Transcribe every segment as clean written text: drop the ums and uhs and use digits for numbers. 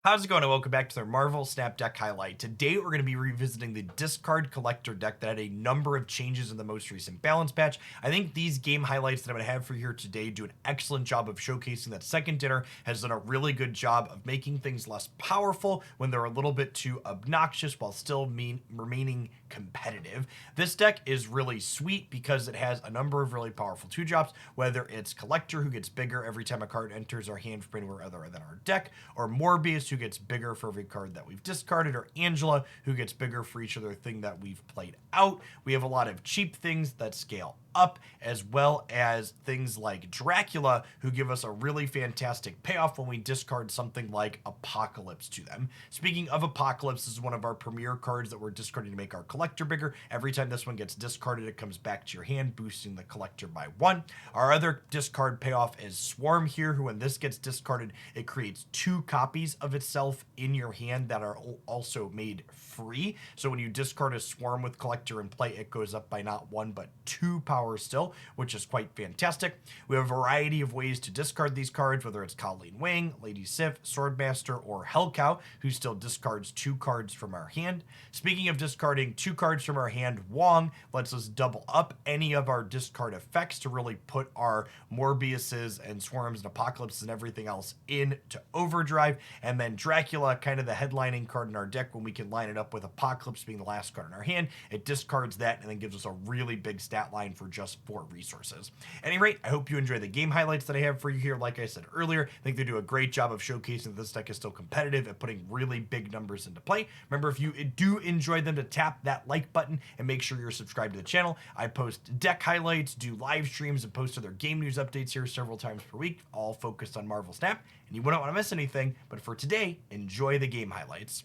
How's it going, and welcome back to their Marvel Snap deck highlight. Today we're going to be revisiting the Discard Collector deck that had a number of changes in the most recent balance patch. I think these game highlights that I'm going to have for you here today do an excellent job of showcasing that Second Dinner has done a really good job of making things less powerful when they're a little bit too obnoxious while still remaining competitive. This deck is really sweet because it has a number of really powerful 2-drops, whether it's Collector, who gets bigger every time a card enters our hand from anywhere other than our deck, or Morbius, who gets bigger for every card that we've discarded, or Angela, who gets bigger for each other thing that we've played out. We have a lot of cheap things that scale up, as well as things like Dracula, who give us a really fantastic payoff when we discard something like Apocalypse to them. Speaking of Apocalypse, this is one of our premier cards that we're discarding to make our collector bigger. Every time this one gets discarded, it comes back to your hand, boosting the collector by 1. Our other discard payoff is Swarm here, who when this gets discarded, it creates 2 copies of itself in your hand that are also made free. So when you discard a Swarm with collector in play, it goes up by not 1 but 2 power still, which is quite fantastic. We have a variety of ways to discard these cards, whether it's Colleen Wing, Lady Sif, Swordmaster, or Hellcow, who still discards 2 cards from our hand. Speaking of discarding 2 cards from our hand, Wong lets us double up any of our discard effects to really put our Morbiuses and Swarms and Apocalypses and everything else into overdrive. And then Dracula, kind of the headlining card in our deck when we can line it up with Apocalypse being the last card in our hand. It discards that and then gives us a really big stat line for just 4 resources. At any rate, I hope you enjoy the game highlights that I have for you here. Like I said earlier, I think they do a great job of showcasing that this deck is still competitive and putting really big numbers into play. Remember, if you do enjoy them, to tap that like button and make sure you're subscribed to the channel. I post deck highlights, do live streams, and post other game news updates here several times per week, all focused on Marvel Snap, and you wouldn't want to miss anything. But for today, enjoy the game highlights.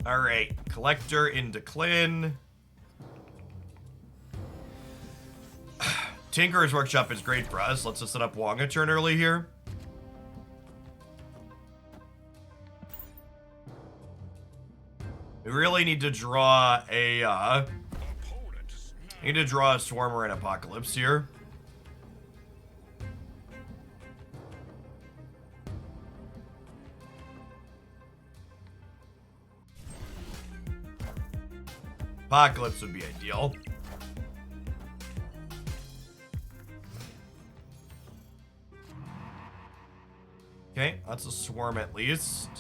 Alright, Collector into Clin. Tinkerer's Workshop is great for us. Let's just set up Wong a turn early here. We really need to draw a, need to draw a Swarmer and Apocalypse here. Apocalypse would be ideal. Okay, that's a Swarm at least.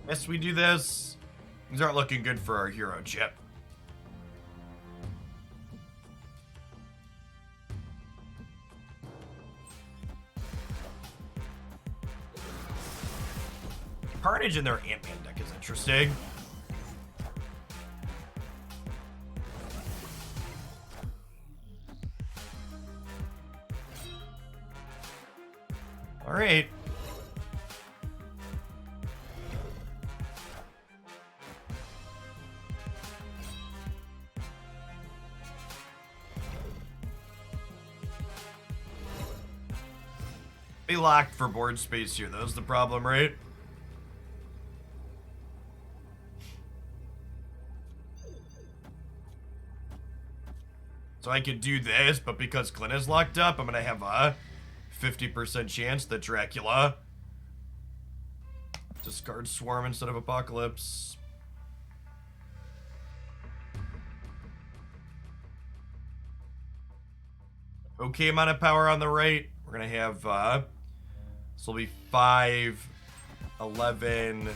Yes, we do this. These aren't looking good for our hero chip. Carnage in their Ant-Man deck is interesting. All right. Be locked for board space here. That's the problem, right? So I could do this, but because Clint is locked up, I'm going to have a 50% chance that Dracula discards Swarm instead of Apocalypse. Okay amount of power on the right. We're going to have, this will be 5, 11,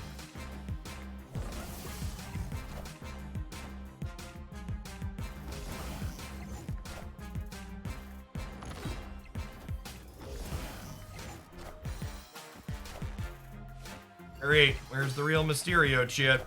All right, where's the real Mysterio chip?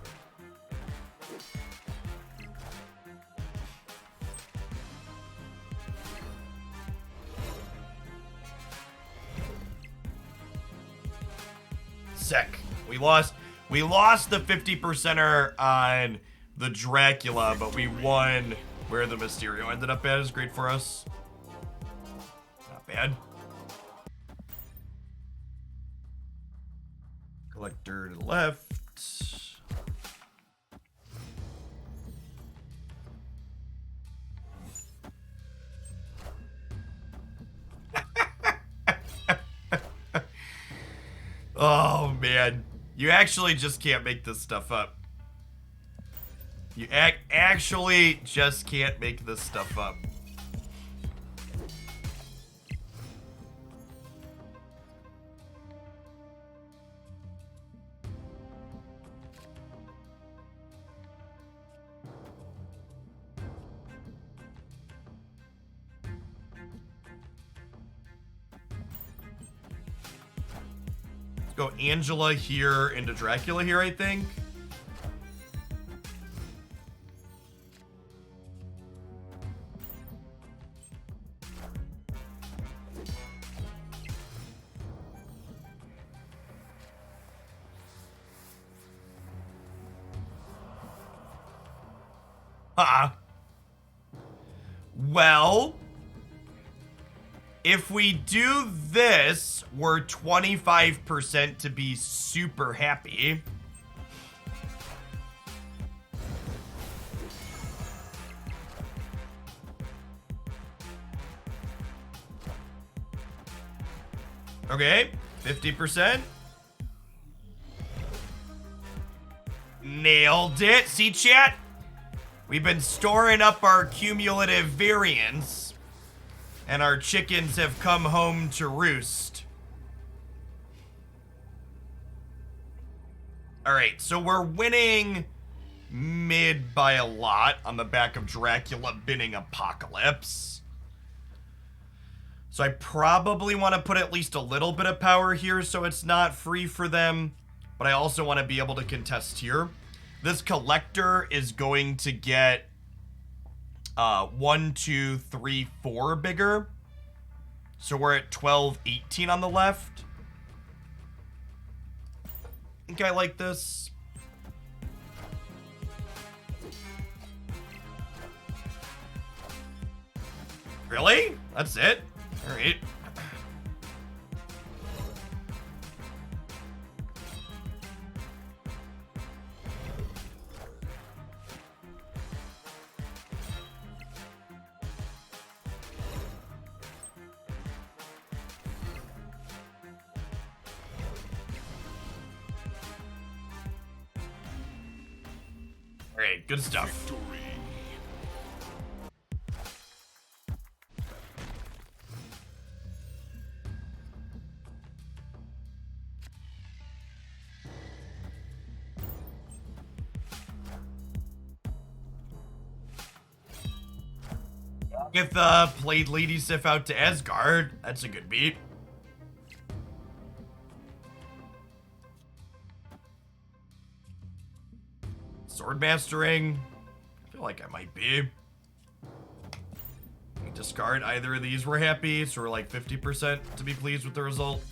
Sick. We lost the 50%er on the Dracula, but we won where the Mysterio ended up at. Is great for us. Not bad. Collector to the left. Oh, man. You actually just can't make this stuff up. You actually just can't make this stuff up. Go Angela here into Dracula here, I think. Well, if we do this, we're 25% to be super happy. Okay, 50%. Nailed it. See, chat? We've been storing up our cumulative variance, and our chickens have come home to roost. All right, so we're winning mid by a lot on the back of Dracula binning Apocalypse. So I probably want to put at least a little bit of power here so it's not free for them, but I also want to be able to contest here. This collector is going to get 1, 2, 3, 4 bigger. So we're at 12, 18 on the left. I think I like this. Really? That's it? All right. All right, good stuff. Victory. Get the played Lady Sif out to Asgard. That's a good beat. Sword mastering. I feel like I might be. Discard either of these. We're happy, so we're like 50% to be pleased with the result.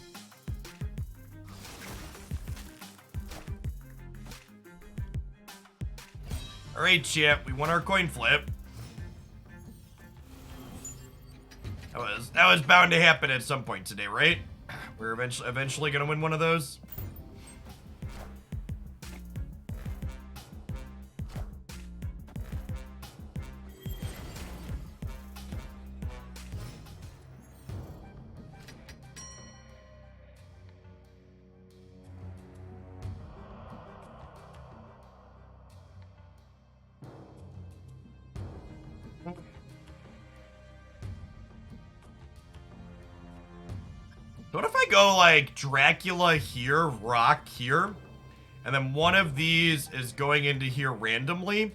All right, champ. We won our coin flip. That was bound to happen at some point today, right? We're eventually gonna win one of those. What if I go like Dracula here, Rock here, and then one of these is going into here randomly?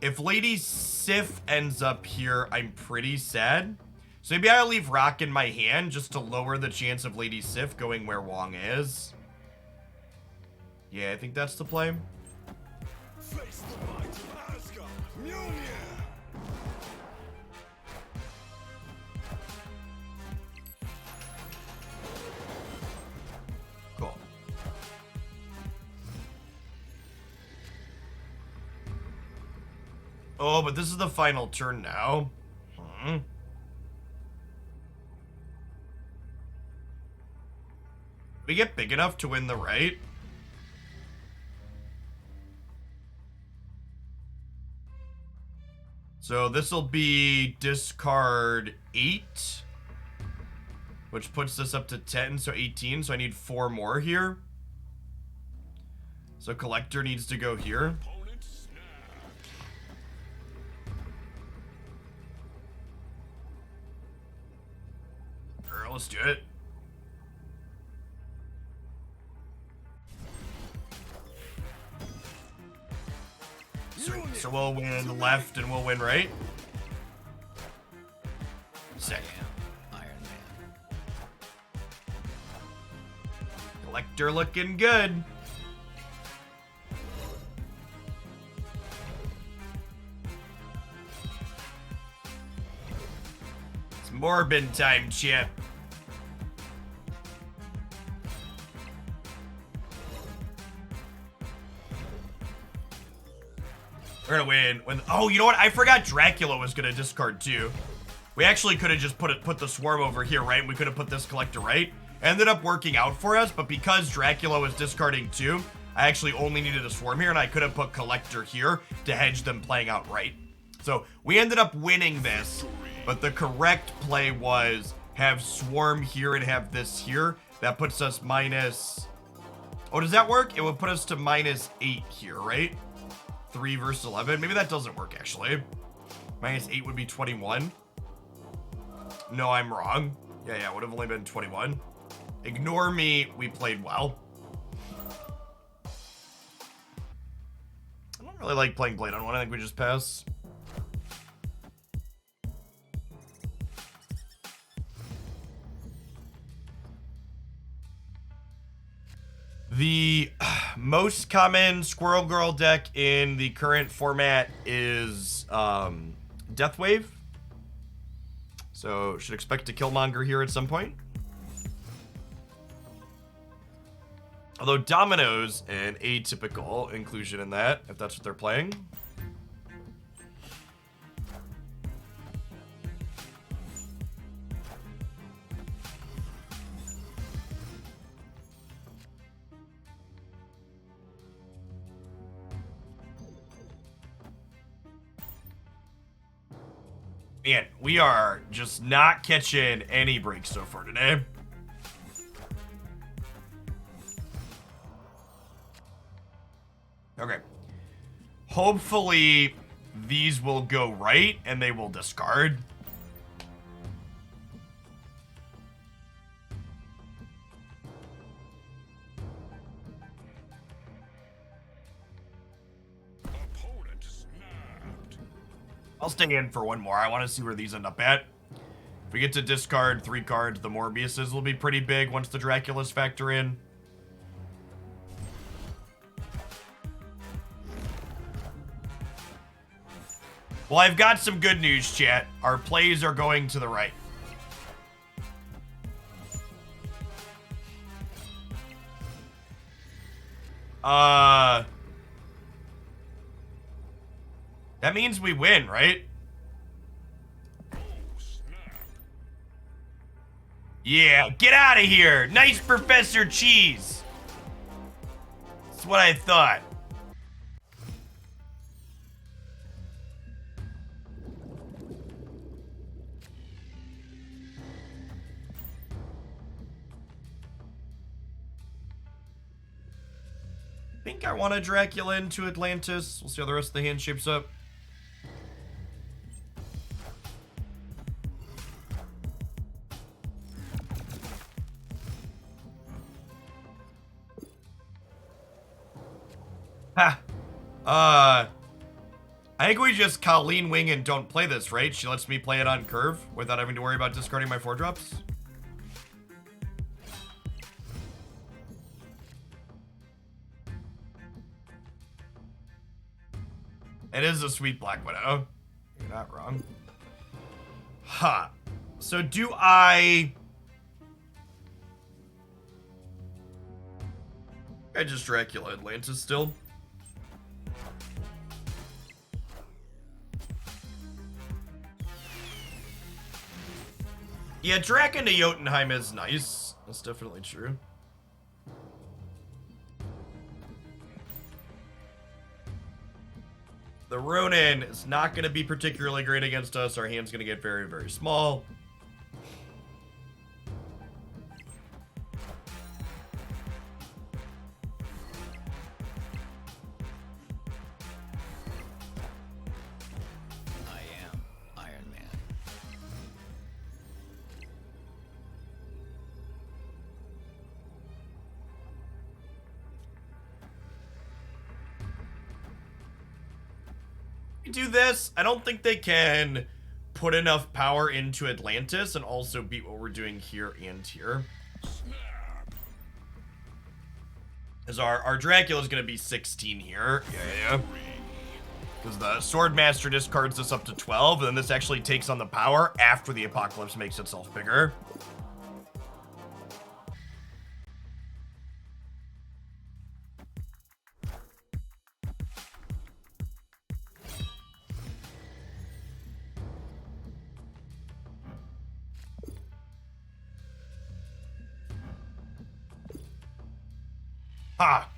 If Lady Sif ends up here, I'm pretty sad. So maybe I'll leave Rock in my hand just to lower the chance of Lady Sif going where Wong is. Yeah, I think that's the play. Face the might of Asgard. Mjolnir. Cool. Oh, but this is the final turn now. We get big enough to win the right? So this will be discard 8, which puts this up to 10, so 18. So I need 4 more here. So collector needs to go here. Alright, let's do it. So we'll win left and we'll win right. Sick. Iron Man. Collector looking good. It's Morbin time, Chip. We're gonna win. Oh, you know what? I forgot Dracula was gonna discard too. We actually could have just put the swarm over here, right? We could have put this collector right. Ended up working out for us, but because Dracula was discarding too, I actually only needed a swarm here, and I could have put collector here to hedge them playing out right. So we ended up winning this, but the correct play was have swarm here and have this here. That puts us minus... Oh, does that work? It would put us to -8 here, right? 3 versus 11. Maybe that doesn't work, actually. -8 would be 21. No, I'm wrong. Yeah, it would have only been 21. Ignore me. We played well. I don't really like playing Blade on 1. I think we just pass. The most common Squirrel Girl deck in the current format is Death Wave. So should expect to Killmonger here at some point. Although Domino's an atypical inclusion in that, if that's what they're playing. Man, we are just not catching any breaks so far today. Okay. Hopefully, these will go right and they will discard. I'll stay in for one more. I want to see where these end up at. If we get to discard 3 cards, the Morbiuses will be pretty big once the Draculas factor in. Well, I've got some good news, chat. Our plays are going to the right. That means we win, right? Yeah, get out of here! Nice Professor Cheese! That's what I thought. I think I want a Dracula into Atlantis. We'll see how the rest of the hand shapes up. Ha! I think we just Colleen Wing and don't play this, right? She lets me play it on curve without having to worry about discarding my 4-drops. It is a sweet Black Widow. You're not wrong. Huh. So do I just Dracula Atlantis still? Yeah, Drac into Jotunheim is nice. That's definitely true. The Ronin is not going to be particularly great against us. Our hand's going to get very, very small. I am Iron Man. Do this. I don't think they can put enough power into Atlantis and also beat what we're doing here and here. As our Dracula is going to be 16 here. Yeah. Because the Swordmaster discards this up to 12, and then this actually takes on the power after the Apocalypse makes itself bigger. Ha!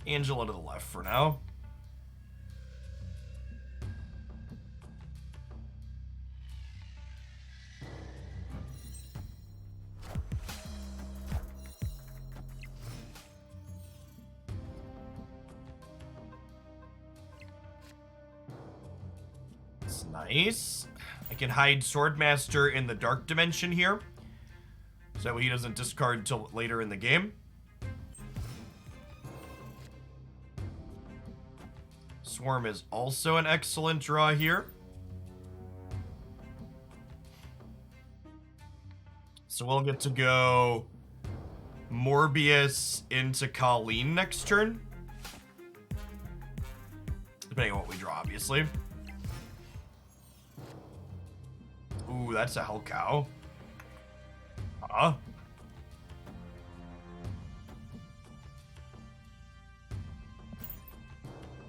Angela to the left for now. It's nice. I can hide Swordmaster in the Dark Dimension here. So that way he doesn't discard until later in the game. Swarm is also an excellent draw here. So we'll get to go Morbius into Colleen next turn. Depending on what we draw, obviously. Ooh, that's a Hell Cow. I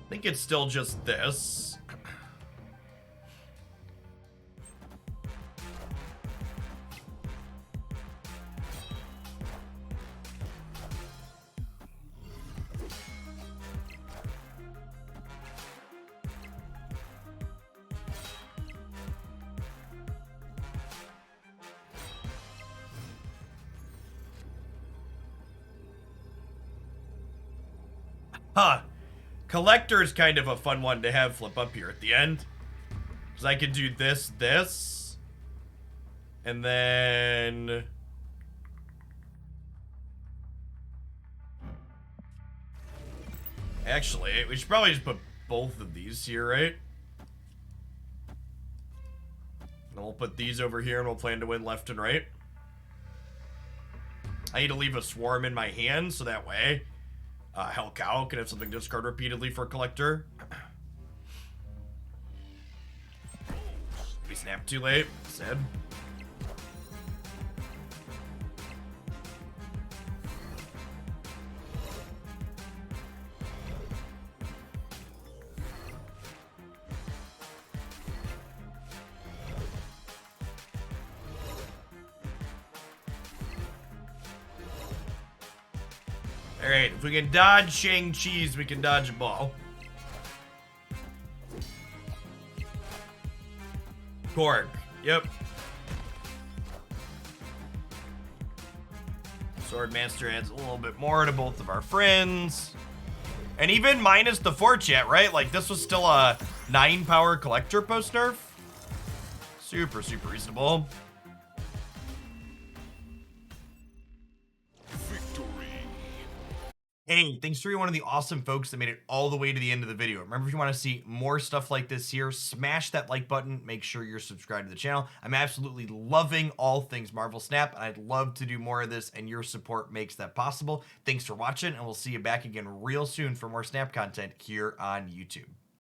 think it's still just this. Huh. Collector is kind of a fun one to have flip up here at the end. Because I could do this, and then... Actually, we should probably just put both of these here, right? And we'll put these over here and we'll plan to win left and right. I need to leave a swarm in my hand so that way Hell Cow can have something to discard repeatedly for Collector. We snapped too late. Sad. Alright, if we can dodge Shang-Chi's, we can dodge a ball. Korg. Yep. Swordmaster adds a little bit more to both of our friends. And even minus the 4-chat, right? Like, this was still a 9-power Collector post-nerf. Super, super reasonable. Hey, thanks for being one of the awesome folks that made it all the way to the end of the video. Remember, if you want to see more stuff like this here, smash that like button. Make sure you're subscribed to the channel. I'm absolutely loving all things Marvel Snap, and I'd love to do more of this, and your support makes that possible. Thanks for watching, and we'll see you back again real soon for more Snap content here on YouTube.